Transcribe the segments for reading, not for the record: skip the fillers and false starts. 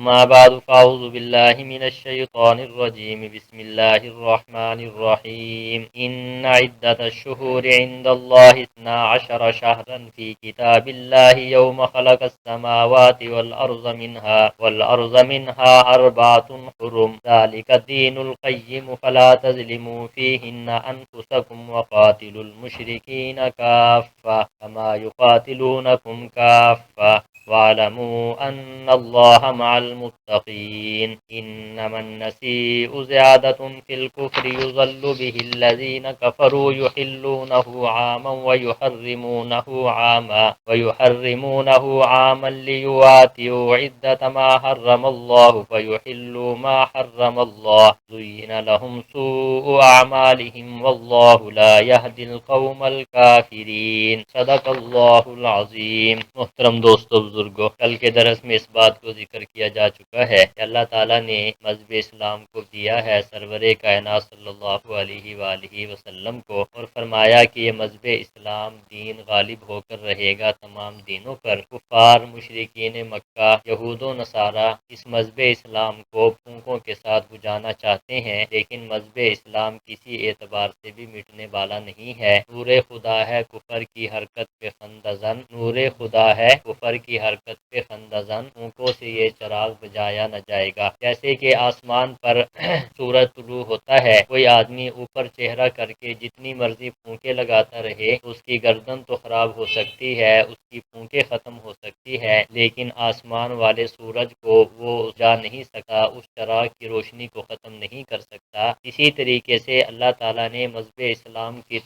أما بعد فأعوذ بالله من الشيطان الرجيم بسم الله الرحمن الرحيم إن عدة الشهور عند الله 12 شهرا في كتاب الله يوم خلق السماوات والأرض منها أربعة حرم ذلك الدين القيم فلا تظلموا فيهن أنفسكم وقاتلوا المشركين كافة كما يقاتلونكم كافة واعلموا أن الله مع المتقين إنما النسيء زيادة في الكفر يضل به الذين كفروا يحلونه عاما ليواتوا عدة ما حرم الله فيحلوا ما حرم الله زين لهم سوء أعمالهم والله لا يهدي القوم الكافرين صدق اللہ العظیم۔ محترم دوستو بزرگوں، کل کے درس میں اس بات کو ذکر کیا جا چکا ہے کہ اللہ تعالیٰ نے مذہب اسلام کو دیا ہے سرور کائنات صلی اللہ علیہ وآلہ وسلم کو، اور فرمایا کہ یہ مذہب اسلام دین غالب ہو کر رہے گا تمام دینوں پر۔ کفار مشرکین مکہ یہود و نصارہ اس مذہب اسلام کو پھونکوں کے ساتھ بجانا چاہتے ہیں، لیکن مذہب اسلام کسی اعتبار سے بھی مٹنے والا نہیں ہے۔ نور خدا ہے کفر کی حرکت پہ خندزن، نور خدا ہے کفر کی حرکت پہ خندزن، پھونکوں سے یہ چراغ بجایا نہ جائے گا۔ جیسے کہ آسمان پر سورج طلوع ہوتا ہے، کوئی آدمی اوپر چہرہ کر کے جتنی مرضی پھونکے لگاتا رہے اس کی گردن تو خراب ہو سکتی ہے، اس کی پھونکے ختم ہو سکتی ہے، لیکن آسمان والے سورج کو وہ جا نہیں سکتا، اس چراغ کی روشنی کو ختم نہیں کر سکتا۔ اسی طریقے سے اللہ تعالیٰ نے مذہب اسلام کی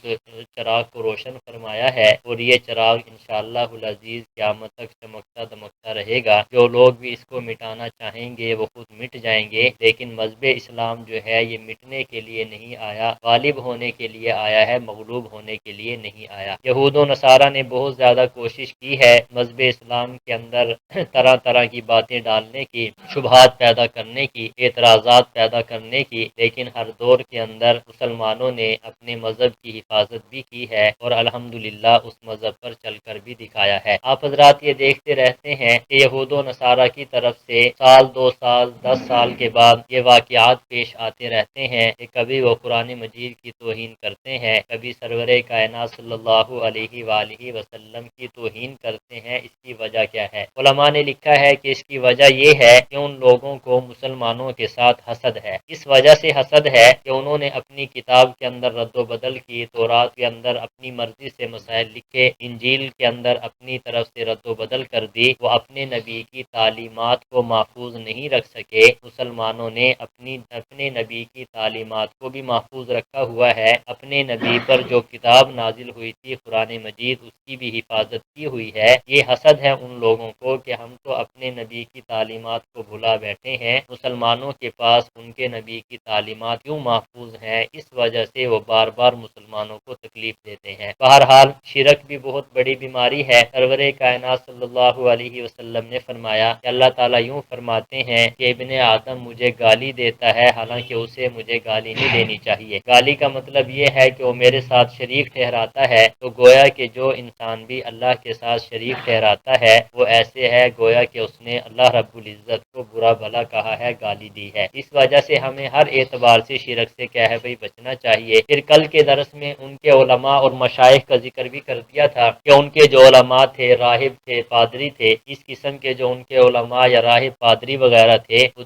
چراغ کو روشن فرمایا ہے، اور یہ چراغ انشاءاللہ العزیز قیامت تک چمکتا دمکتا رہے گا۔ جو لوگ بھی اس کو مٹانا چاہیں گے وہ خود مٹ جائیں گے، لیکن مذہب اسلام جو ہے یہ مٹنے کے لیے نہیں آیا، غالب ہونے کے لیے آیا ہے، مغلوب ہونے کے لیے نہیں آیا۔ یہود و نصارہ نے بہت زیادہ کوشش کی ہے مذہب اسلام کے اندر طرح طرح کی باتیں ڈالنے کی، شبہات پیدا کرنے کی، اعتراضات پیدا کرنے کی، لیکن ہر دور کے اندر مسلمانوں نے اپنے مذہب کی حفاظت بھی کی ہے، اور الحمدللہ اس مذہب پر چل کر بھی دکھایا ہے۔ آپ حضرات یہ دیکھتے رہتے ہیں کہ یہود و نصارہ کی طرف سے سال 2 سال 10 سال کے بعد یہ واقعات پیش آتے رہتے ہیں کہ کبھی وہ قرآن مجید کی توہین کرتے ہیں، کبھی سرور کائنات صلی اللہ علیہ وآلہ وسلم کی توہین کرتے ہیں۔ اس کی وجہ کیا ہے؟ علماء نے لکھا ہے کہ اس کی وجہ یہ ہے کہ ان لوگوں کو مسلمانوں کے ساتھ حسد ہے۔ اس وجہ سے حسد ہے کہ انہوں نے اپنی کتاب کے اندر رد و بدل کی، تورات کے اندر اپنی مرضی سے مسائل لکھے، انجیل کے اندر اپنی طرف سے رد و بدل کر دی، وہ اپنے نبی کی تعلیمات کو محفوظ نہیں رکھ سکے۔ مسلمانوں نے اپنے نبی کی تعلیمات کو بھی محفوظ رکھا ہوا ہے، اپنے نبی پر جو کتاب نازل ہوئی تھی قرآن مجید اس کی بھی حفاظت کی ہوئی ہے۔ یہ حسد ہے ان لوگوں کو کہ ہم تو اپنے نبی کی تعلیمات کو بھلا بیٹھے ہیں، مسلمانوں کے پاس ان کے نبی کی تعلیمات کیوں محفوظ ہیں؟ اس وجہ سے وہ بار بار مسلمانوں کو تکلیف دیتے ہیں۔ بہرحال شرک بھی بہت بڑی بیماری ہے۔ سرور کائنات صلی اللہ علیہ وسلم نے فرمایا کہ اللہ تعالیٰ یوں فرماتے ہیں کہ ابن آدم مجھے گالی دیتا ہے حالانکہ اسے مجھے گالی نہیں دینی چاہیے۔ گالی کا مطلب یہ ہے کہ وہ میرے ساتھ شریک ٹھہراتا ہے، تو گویا کہ جو انسان بھی اللہ کے ساتھ شریک ٹھہراتا ہے وہ ایسے ہے گویا کہ اس نے اللہ رب العزت کو برا بھلا کہا ہے، گالی دی ہے۔ اس وجہ سے ہمیں ہر اعتبار سے شرک سے کیا ہے بھائی بچنا چاہیے۔ پھر کل کے درس میں ان کے علماء اور مشائخ کا ذکر بھی کر دیا تھا کہ ان کے جو علماء تھے، راہب تھے، پادری تھے، اس قسم کے جو ان کے علماء یا راہب پادری وغیرہ تھے وہ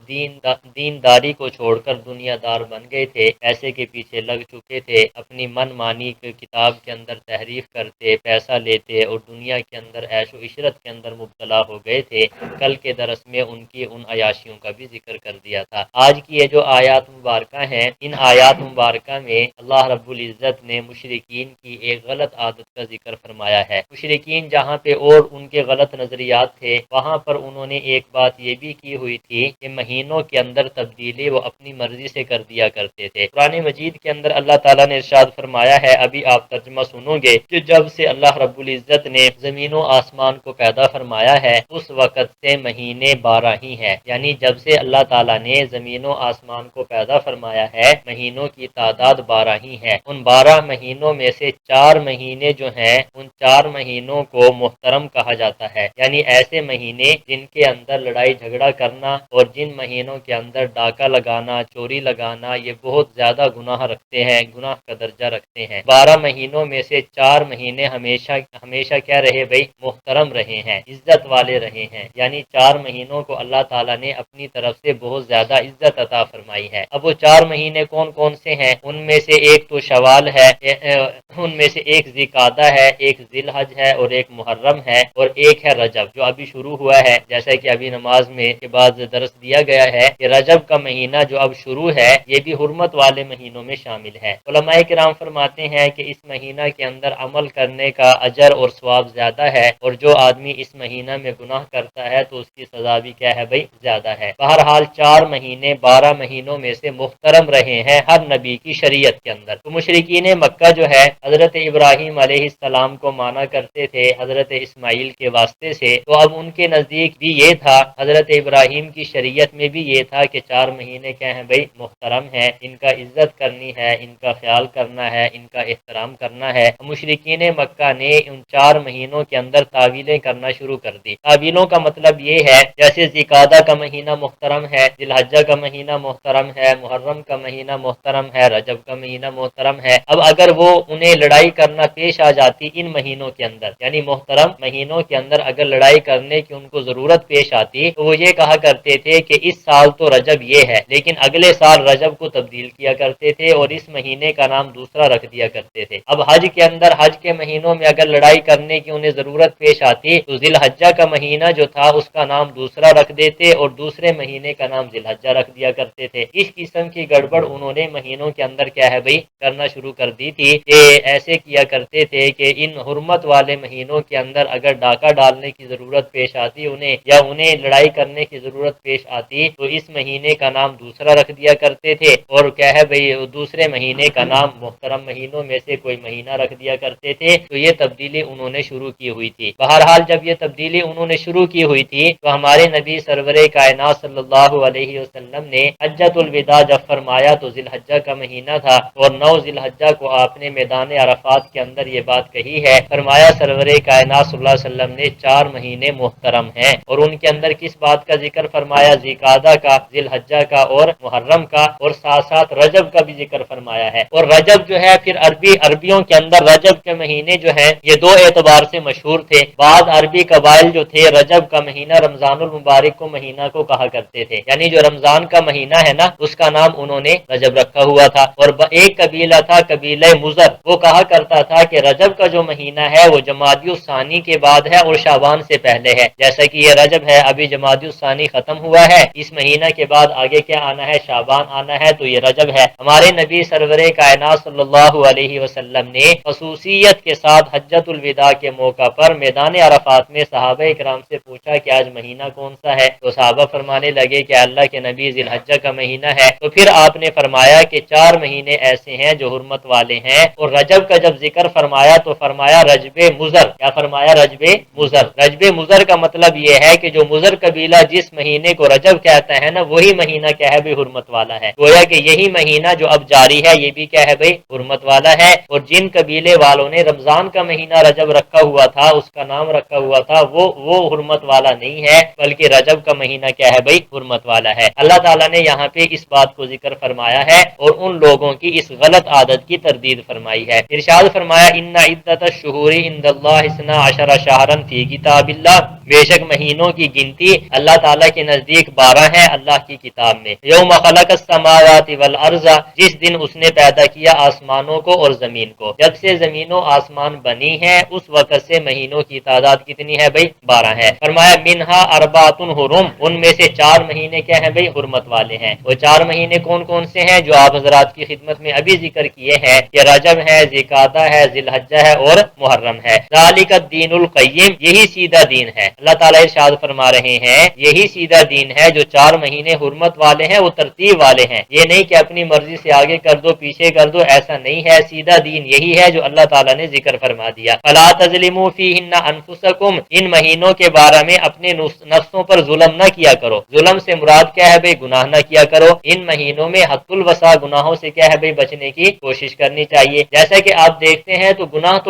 دینداری کو چھوڑ کر دنیا دار بن گئے تھے، پیسے کے پیچھے لگ چکے تھے، اپنی من مانی کتاب کے اندر تحریف کرتے، پیسہ لیتے اور دنیا کے اندر عیش و عشرت کے اندر مبتلا ہو گئے تھے۔ کل کے درس میں ان کی ان عیاشیوں کا بھی ذکر کر دیا تھا۔ آج کی یہ جو آیات مبارکہ ہیں، ان آیات مبارکہ میں اللہ رب العزت نے مشرکین کی ایک غلط عادت کا ذکر فرمایا ہے۔ مشرکین جہاں پہ اور ان کے غلط نظریات تھے، وہاں پر انہوں نے ایک بات یہ بھی کی ہوئی تھی کہ مہینوں کے اندر تبدیلی وہ اپنی مرضی سے کر دیا کرتے تھے۔ قرآن مجید کے اندر اللہ تعالیٰ نے ارشاد فرمایا ہے، ابھی آپ ترجمہ سنو گے، کہ جب سے اللہ رب العزت نے زمین و آسمان کو پیدا فرمایا ہے اس وقت سے مہینے 12 ہی ہیں، یعنی جب سے اللہ تعالیٰ نے زمین و آسمان کو پیدا فرمایا ہے مہینوں کی تعداد 12 ہی ہے۔ ان 12 مہینوں میں سے 4 مہینے جو ہیں ان 4 مہینوں کو محترم کہا جاتا ہے، یعنی ایسے مہینے جن کے اندر لڑائی جھگڑا کرنا اور جن مہینوں کے اندر ڈاکہ لگانا، چوری لگانا، یہ بہت زیادہ گناہ رکھتے ہیں، گناہ کا درجہ رکھتے ہیں۔ 12 مہینوں میں سے 4 مہینے ہمیشہ ہمیشہ کیا رہے بھائی؟ محترم رہے ہیں، عزت والے رہے ہیں، یعنی 4 مہینوں کو اللہ تعالیٰ نے اپنی طرف سے بہت زیادہ عزت عطا فرمائی ہے۔ اب وہ 4 مہینے کون کون سے ہیں؟ ان میں سے ایک تو شوال ہے، ان میں سے ایک ذی القعدہ ہے، ایک ذی الحج ہے اور ایک محرم ہے، اور ایک ہے رجب جو ابھی شروع ہوا ہے، جیسا کہ ابھی نماز میں کے بعد درس دیا گیا ہے کہ رجب کا مہینہ جو اب شروع ہے یہ بھی حرمت والے مہینوں میں شامل ہے۔ علماء کرام فرماتے ہیں کہ اس مہینہ کے اندر عمل کرنے کا اجر اور ثواب زیادہ ہے، اور جو آدمی اس مہینہ میں گناہ کرتا ہے تو اس کی سزا بھی کیا ہے بھائی؟ زیادہ ہے۔ بہرحال 4 مہینے 12 مہینوں میں سے محترم رہے ہیں ہر نبی کی شریعت کے اندر۔ تو مشرکین مکہ جو ہے حضرت ابراہیم علیہ السلام کو مانا کرتے تھے حضرت اسماعیل کے واسطے سے، تو اب ان کے نزدیک بھی یہ تھا، حضرت ابراہیم کی شریعت میں بھی یہ تھا کہ 4 مہینے کیا ہیں بھائی؟ محترم ہیں، ان کا عزت کرنی ہے، ان کا خیال کرنا ہے، ان کا احترام کرنا ہے۔ مشرکین مکہ نے ان 4 مہینوں کے اندر تعویلیں کرنا شروع کر دی۔ تعویلوں کا مطلب یہ ہے جیسے ذی القعدہ کا مہینہ محترم ہے، ذی الحجہ کا مہینہ محترم ہے، محرم کا مہینہ محترم ہے، رجب کا مہینہ محترم ہے۔ اب اگر وہ انہیں لڑائی کرنا پیش آ جاتی ان مہینوں کے اندر، یعنی محترم مہینوں کے اندر اگر لڑائی کرنے کی ان کو ضرورت پیش آتی تو وہ یہ کہا کرتے تھے کہ اس سال تو رجب یہ ہے، لیکن اگلے سال رجب کو تبدیل کیا کرتے تھے اور اس مہینے کا نام دوسرا رکھ دیا کرتے تھے۔ اب حج کے اندر حج کے مہینوں میں اگر لڑائی کرنے کی انہیں ضرورت پیش آتی تو ذی الحجہ کا مہینہ جو تھا اس کا نام دوسرا رکھ دیتے اور دوسرے مہینے کا نام ذی الحجہ رکھ دیا کرتے تھے۔ اس قسم کی گڑبڑ انہوں نے مہینوں کے اندر کیا ہے بھائی؟ کرنا شروع کر دی تھی کہ ایسے کیا کرتے تھے کہ ان حرمت والے مہینوں کے اندر اگر ڈاکہ ڈالنے کی ضرورت پیش آتی انہیں، یا انہیں لڑائی کرنے کی ضرورت پیش آتی تو اس مہینے کا نام دوسرا رکھ دیا کرتے تھے، اور کیا ہے بھائی دوسرے مہینے کا نام محترم مہینوں میں سے کوئی مہینہ رکھ دیا کرتے تھے۔ تو یہ تبدیلی انہوں نے شروع کی ہوئی تھی۔ بہرحال جب یہ تبدیلی انہوں نے شروع کی ہوئی تھی تو ہمارے نبی سرور کائنات صلی اللہ علیہ وسلم نے حجۃ الوداع جب فرمایا تو ذی الحجہ کا مہینہ تھا، اور 9 ذی الحجہ کو آپ نے میدان عرفات کے اندر یہ بات کہی ہے، فرمایا سرور کائنات صلی اللہ علیہ وسلم نے 4 مہینے محترم ہیں، اور ان کے اندر کس بات کا ذکر فرمایا؟ ذی القعدہ کا، ذی الحجہ کا اور محرم کا، اور ساتھ ساتھ رجب کا بھی ذکر فرمایا ہے۔ اور رجب جو ہے پھر عربیوں کے اندر رجب کے مہینے جو ہیں یہ 2 اعتبار سے مشہور تھے۔ بعض عربی قبائل جو تھے رجب کا مہینہ رمضان المبارک کو مہینہ کو کہا کرتے تھے، یعنی جو رمضان کا مہینہ ہے نا اس کا نام انہوں نے رجب رکھا ہوا تھا۔ اور ایک قبیلہ تھا قبیلہ مضر، وہ کہا کرتا تھا کہ رجب کا جو مہینہ ہے وہ جمادی الثانی کے بعد ہے اور شعبان سے پہلے ہے، جیسا کہ یہ رجب ہے ابھی جمادی الثانی ختم ہوا ہے، اس مہینہ کے بعد آگے کیا آنا ہے؟ شعبان آنا ہے، تو یہ رجب ہے۔ ہمارے نبی سرور کائنات صلی اللہ علیہ وسلم نے خصوصیت کے ساتھ حجۃ الوداع کے موقع پر میدان عرفات میں صحابہ کرام سے پوچھا کہ آج مہینہ کون سا ہے؟ تو صحابہ فرمانے لگے کہ اللہ کے نبی ذی الحجہ کا مہینہ ہے۔ تو پھر آپ نے فرمایا کہ 4 مہینے ایسے ہیں جو حرمت والے ہیں، اور رجب کا جب ذکر فرمایا تو فرمایا رجب مضر، کیا فرمایا؟ رجب مضر۔ رجب مضر کا مطلب یہ ہے کہ جو مضر قبیلہ جس مہینے کو رجب کہتا ہے نا وہی مہینہ کیا ہے بھائی؟ حرمت والا ہے۔ گویا کہ یہی مہینہ جو اب جاری ہے یہ بھی کیا ہے بھائی؟ حرمت والا ہے۔ اور جن قبیلے والوں نے رمضان کا مہینہ رجب رکھا ہوا تھا، اس کا نام رکھا ہوا تھا، وہ حرمت والا نہیں ہے، بلکہ رجب کا مہینہ کیا ہے بھائی؟ حرمت والا ہے۔ اللہ تعالیٰ نے یہاں پہ اس بات کو ذکر فرمایا ہے اور ان لوگوں کی اس غلط عادت کی تردید فرمائی ہے۔ ارشاد فرمایا ان عدت الشہور عند اللہ 12 شہرا فی کتاب اللہ، بے شک مہینوں کی گنتی اللہ تعالیٰ کے نزدیک 12 ہے اللہ کی کتاب میں۔ یوم خلق السماوات والارض، جس دن اس نے پیدا کیا آسمانوں کو اور زمین کو، جب سے زمین و آسمان بنی ہیں اس وقت سے مہینوں کی تعداد کتنی ہے بھائی؟ 12 ہے۔ فرمایا منہا اربعۃ حرم، ان میں سے 4 مہینے کیا ہیں بھائی؟ حرمت والے ہیں۔ وہ 4 مہینے کون کون سے ہیں جو آپ حضرات کی خدمت میں ابھی ذکر کیے ہیں کہ رجب ہے، ذی القعدہ ہے، ذی الحجہ ہے اور محرم ہے۔ ذالک الدین القیم، یہی سیدھا دین ہے۔ اللہ تعالیٰ ارشاد فرما رہے ہیں یہی سیدھا دین ہے، جو 4 مہینے حرمت والے ہیں وہ ترتیب والے ہیں، یہ نہیں کہ اپنی مرضی سے آگے کر دو پیچھے کر دو، ایسا نہیں ہے۔ سیدھا دین یہی ہے جو اللہ تعالیٰ نے ذکر فرما دیا۔ فلا تظلموا فیہن انفسکم، ان مہینوں کے بارے میں اپنے نفسوں پر ظلم نہ کیا کرو۔ ظلم سے مراد کیا ہے بھئی؟ گناہ نہ کیا کرو۔ ان مہینوں میں حد الوسع گناہوں سے کیا ہے بھئی؟ بچنے کی کوشش کرنی چاہیے۔ جیسا کہ آپ دیکھتے ہیں تو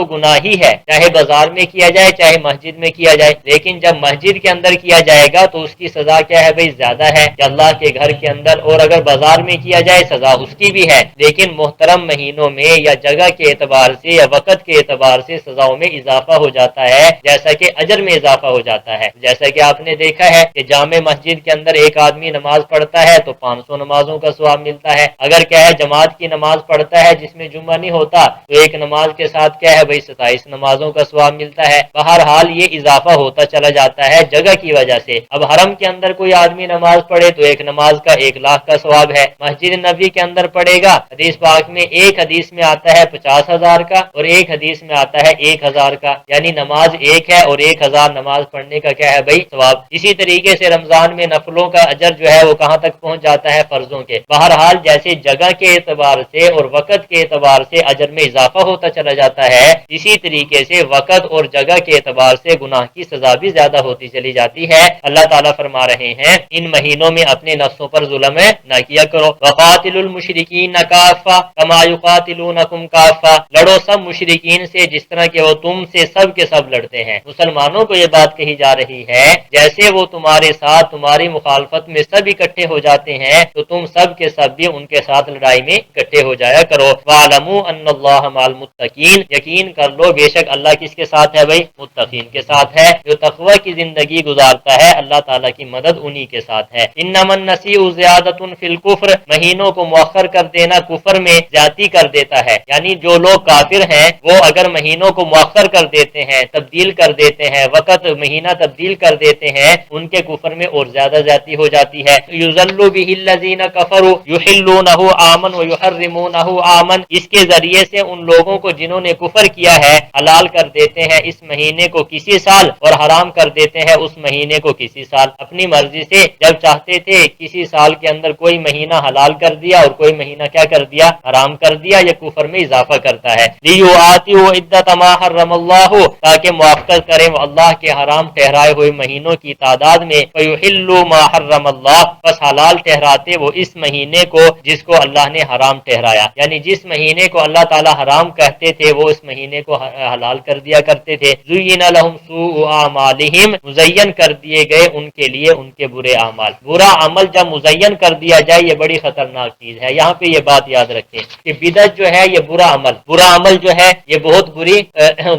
گناہ ہی ہے، چاہے بازار میں کیا جائے چاہے مسجد میں کیا جائے، لیکن جب مسجد کے اندر کیا جائے گا گا تو اس کی سزا کیا ہے بھائی زیادہ ہے کہ اللہ کے گھر کے اندر، اور اگر بازار میں کیا جائے سزا اس کی بھی ہے، لیکن محترم مہینوں میں یا جگہ کے اعتبار سے یا وقت کے اعتبار سے سزاؤں میں اضافہ ہو جاتا ہے، جیسا کہ اجر میں اضافہ ہو جاتا ہے۔ جیسا کہ آپ نے دیکھا ہے کہ جامع مسجد کے اندر ایک آدمی نماز پڑھتا ہے تو 500 نمازوں کا ثواب ملتا ہے، اگر کیا ہے جماعت کی نماز پڑھتا ہے جس میں جمعہ نہیں ہوتا تو ایک نماز کے ساتھ کیا ہے بھائی 27 نمازوں کا ثواب ملتا ہے۔ بہرحال یہ اضافہ ہوتا چلا جاتا ہے جگہ کی وجہ سے۔ اب حرم کے اندر کوئی آدمی نماز پڑھے تو ایک نماز کا 1,00,000 کا ثواب ہے، مسجد نبوی کے اندر پڑھے گا، حدیث پاک میں ایک حدیث میں آتا ہے 50,000 کا اور ایک حدیث میں آتا ہے 1,000 کا، یعنی نماز ایک ہے اور 1,000 نماز پڑھنے کا کیا ہے بھائی ثواب۔ اسی طریقے سے رمضان میں نفلوں کا اجر جو ہے وہ کہاں تک پہنچ جاتا ہے فرضوں کے۔ بہرحال جیسے جگہ کے اعتبار سے اور وقت کے اعتبار سے اجر میں اضافہ ہوتا چلا جاتا ہے، اسی طریقے سے وقت اور جگہ کے اعتبار سے گناہ کی سزا بھی زیادہ ہوتی چلی جاتی ہے۔ اللہ تعالیٰ فرما رہے ہیں ان مہینوں میں اپنے نفسوں پر ظلم نہ کیا کرو۔ وقاتلوا المشرکین کافہ کما یقاتلونکم کافہ، لڑو سب مشرکین سے جس طرح کہ وہ تم سے سب کے سب لڑتے ہیں۔ مسلمانوں کو یہ بات کہی جا رہی ہے جیسے وہ تمہارے ساتھ تمہاری مخالفت میں سب اکٹھے ہو جاتے ہیں تو تم سب کے سب بھی ان کے ساتھ لڑائی میں اکٹھے ہو جایا کرو۔ وَاعْلَمُوا أَنَّ اللَّهَ مَعَ الْمُتَّقِينَ، یقین کر لو بے شک اللہ کس کے ساتھ ہے بھائی متقین کے ساتھ ہے، جو تقوی کی زندگی گزارتا ہے اللہ تعالیٰ کی مدد انہی کے ساتھ ہے۔ إِنَّمَا النَّسِيءُ زِيَادَةٌ فِي الْكُفْرِ، مہینوں کو مؤخر کر دینا کفر میں زیادتی کر دیتا ہے، یعنی جو لوگ کافر ہیں وہ اگر مہینوں کو مؤخر کر دیتے ہیں، تبدیل کر دیتے ہیں، وقت مہینہ تبدیل کر دیتے ہیں، ان کے کفر میں اور زیادہ زیادتی ہو جاتی ہے۔ يُضَلُّ بِهِ الَّذِينَ كَفَرُوا يُحِلُّونَهُ عَامًا وَيُحَرِّمُونَهُ عَامًا، اس کے ذریعے سے ان لوگوں کو جنہوں نے کفر کیا ہے حلال کر دیتے ہیں اس مہینے کو کسی سال اور حرام کر دیتے ہیں اس مہینے کو کسی سال، اپنی مرضی سے جب چاہتے تھے کسی سال کے اندر کوئی مہینہ حلال کر دیا اور کوئی مہینہ کیا کر دیا حرام کر دیا، یہ کفر میں اضافہ کرتا ہے۔ لِيُوَاطِئُوا عِدَّةَ مَا حَرَّمَ اللَّهُ، تاکہ موافقت کریں وہ اللہ کے حرام ٹھہرائے ہوئے مہینوں کی تعداد میں، فَيُحِلُّوا مَا حَرَّمَ اللَّهُ، بس حلال ٹھہراتے وہ اس مہینے کو جس کو اللہ نے حرام ٹھہرایا، یعنی جس مہینے کو اللہ تعالی حرام کہتے تھے وہ اس مہینے کو حلال کر دیا کرتے تھے۔ زُيِّنَ لَهُمْ سُوءُ أَعْمَالِهِمْ، مزین کر دیے گئے ان کے لیے ان کے برے اعمال۔ برا عمل جب مزین کر دیا جائے یہ بڑی خطرناک چیز ہے، یہاں پہ یہ بات یاد رکھیں کہ بدعت جو ہے یہ برا عمل جو ہے یہ بہت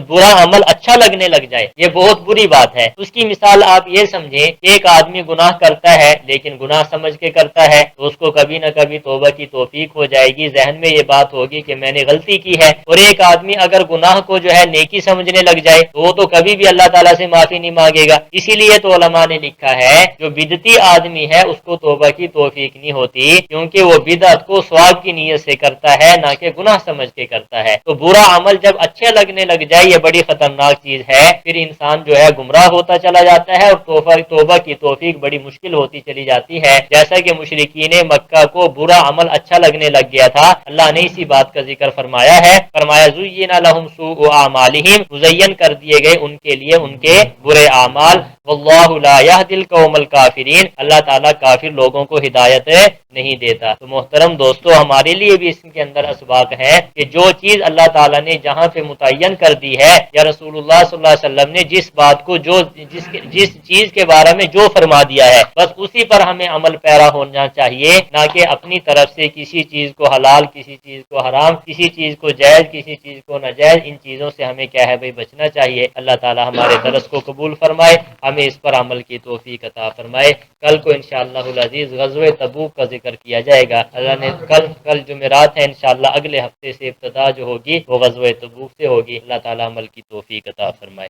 برا عمل اچھا لگنے لگ جائے یہ بہت بری بات ہے۔ اس کی مثال آپ یہ سمجھیں کہ ایک آدمی گناہ کرتا ہے لیکن گناہ سمجھ کے کرتا ہے تو اس کو کبھی نہ کبھی توبہ کی توفیق ہو جائے گی، ذہن میں یہ بات ہوگی کہ میں نے غلطی کی ہے، اور ایک آدمی اگر گناہ کو جو ہے نیکی سمجھنے لگ جائے تو وہ تو کبھی بھی اللہ تعالیٰ سے معافی نہیں مانگے گا۔ اسی لیے تو علماء نے لکھا ہے جو بدعتی آدمی ہے اس کو توبہ کی توفیق نہیں ہوتی، کیونکہ وہ بدعت کو ثواب کی نیت سے کرتا ہے نہ کہ گناہ سمجھ کے کرتا ہے۔ تو برا عمل جب اچھے لگنے لگ جائے یہ بڑی خطرناک چیز ہے، پھر انسان جو ہے گمراہ ہوتا چلا جاتا ہے اور توبہ کی توفیق بڑی مشکل ہوتی چلی جاتی ہے، جیسا کہ مشرکین مکہ کو برا عمل اچھا لگنے لگ گیا تھا۔ اللہ نے اسی بات کا ذکر فرمایا ہے، فرمایا زُيِّنَ لَهُمْ سُوءُ أَعْمَالِهِمْ، مزین کر دیے گئے ان کے لیے ان کے برے اعمال۔ واللہ لا يهدي القوم الكافرین، اللہ تعالیٰ کافر لوگوں کو ہدایت نہیں دیتا۔ تو محترم دوستو ہمارے لیے بھی اس کے اندر اسباق ہے کہ جو چیز اللہ تعالیٰ نے جہاں پہ متعین کر دی ہے یا رسول اللہ صلی اللہ علیہ وسلم نے جس بات کو جس چیز کے بارے میں جو فرما دیا ہے بس اسی پر ہمیں عمل پیرا ہونا چاہیے، نہ کہ اپنی طرف سے کسی چیز کو حلال، کسی چیز کو حرام، کسی چیز کو جائز، کسی چیز کو ناجائز، ان چیزوں سے ہمیں کیا ہے بھائی بچنا چاہیے۔ اللہ تعالیٰ ہمارے درس کو قبول فرمائے، ہمیں اس پر عمل کی توفیق عطا فرمائے۔ کل کو انشاءاللہ العزیز غزوہ تبوک کا ذکر کیا جائے گا۔ اللہ نے کل جمعرات ہے، انشاءاللہ اگلے ہفتے سے ابتدا جو ہوگی وہ غزوہ تبوک سے ہوگی۔ اللہ تعالیٰ عمل کی توفیق عطا فرمائے۔